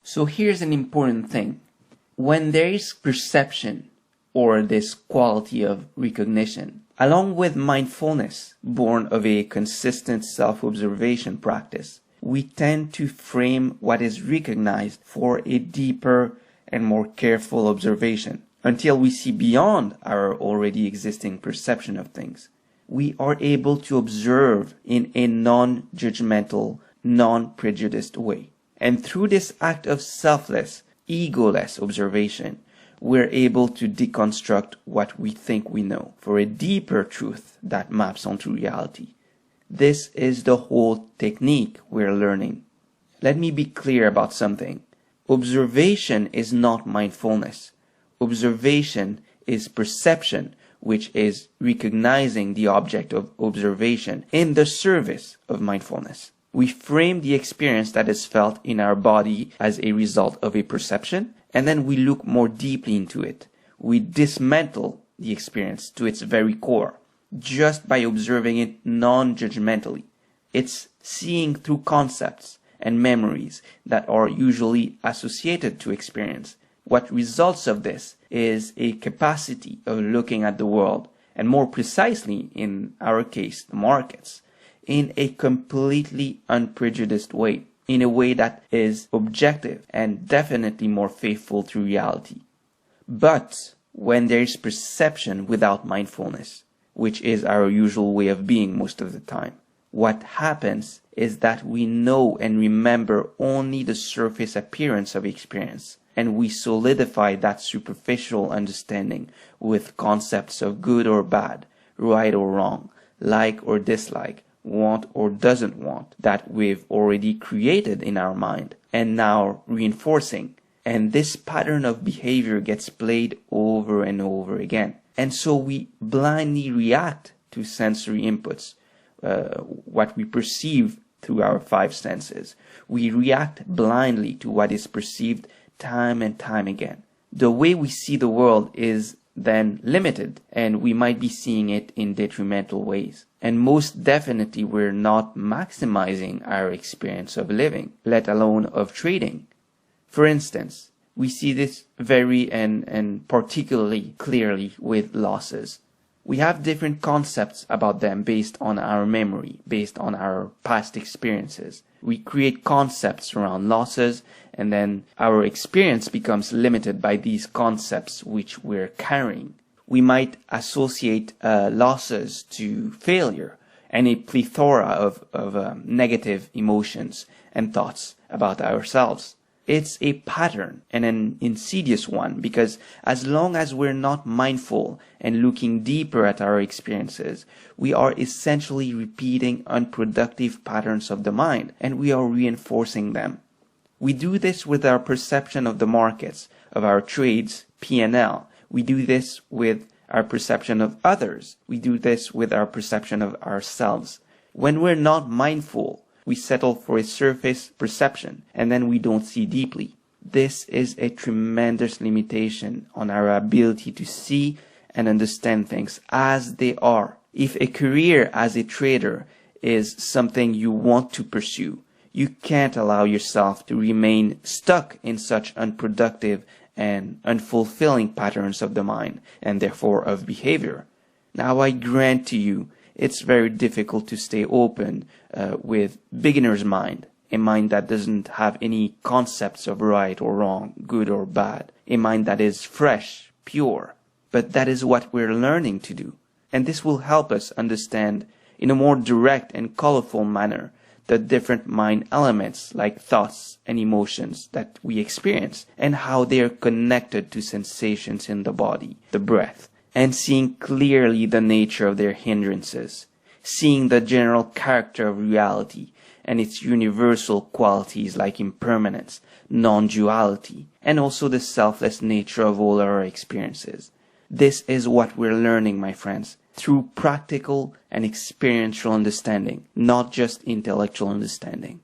So here's an important thing. When there is perception, or this quality of recognition, along with mindfulness, born of a consistent self-observation practice, we tend to frame what is recognized for a deeper and more careful observation. Until we see beyond our already existing perception of things, we are able to observe in a non-judgmental, non-prejudiced way. And through this act of selfless, egoless observation, we're able to deconstruct what we think we know for a deeper truth that maps onto reality. This is the whole technique we're learning. Let me be clear about something. Observation is not mindfulness. Observation is perception, which is recognizing the object of observation in the service of mindfulness. We frame the experience that is felt in our body as a result of a perception, and then we look more deeply into it. We dismantle the experience to its very core, just by observing it non-judgmentally. It's seeing through concepts and memories that are usually associated to experience. What results of this is a capacity of looking at the world, and more precisely, in our case, the markets, in a completely unprejudiced way, in a way that is objective and definitely more faithful to reality. But when there is perception without mindfulness, which is our usual way of being most of the time, what happens is that we know and remember only the surface appearance of experience, and we solidify that superficial understanding with concepts of good or bad, right or wrong, like or dislike, want or doesn't want, that we've already created in our mind and now reinforcing. And this pattern of behavior gets played over and over again. And so we blindly react to sensory inputs, what we perceive through our five senses. We react blindly to what is perceived time and time again. The way we see the world is then limited, and we might be seeing it in detrimental ways. And most definitely we're not maximizing our experience of living, let alone of trading. For instance, we see this very and particularly clearly with losses. We have different concepts about them based on our memory, based on our past experiences. We create concepts around losses, and then our experience becomes limited by these concepts which we're carrying. We might associate losses to failure and a plethora of negative emotions and thoughts about ourselves. It's a pattern, and an insidious one, because as long as we're not mindful and looking deeper at our experiences, we are essentially repeating unproductive patterns of the mind, and we are reinforcing them. We do this with our perception of the markets, of our trades, P&L. We do this with our perception of others. We do this with our perception of ourselves. When we're not mindful, we settle for a surface perception, and then we don't see deeply. This is a tremendous limitation on our ability to see and understand things as they are. If a career as a trader is something you want to pursue, you can't allow yourself to remain stuck in such unproductive and unfulfilling patterns of the mind, and therefore of behavior. Now I grant to you, it's very difficult to stay open with beginner's mind, a mind that doesn't have any concepts of right or wrong, good or bad, a mind that is fresh, pure. But that is what we're learning to do. And this will help us understand in a more direct and colorful manner the different mind elements like thoughts and emotions that we experience, and how they are connected to sensations in the body, the breath, and seeing clearly the nature of their hindrances, seeing the general character of reality and its universal qualities like impermanence, non-duality, and also the selfless nature of all our experiences. This is what we're learning, my friends, through practical and experiential understanding, not just intellectual understanding.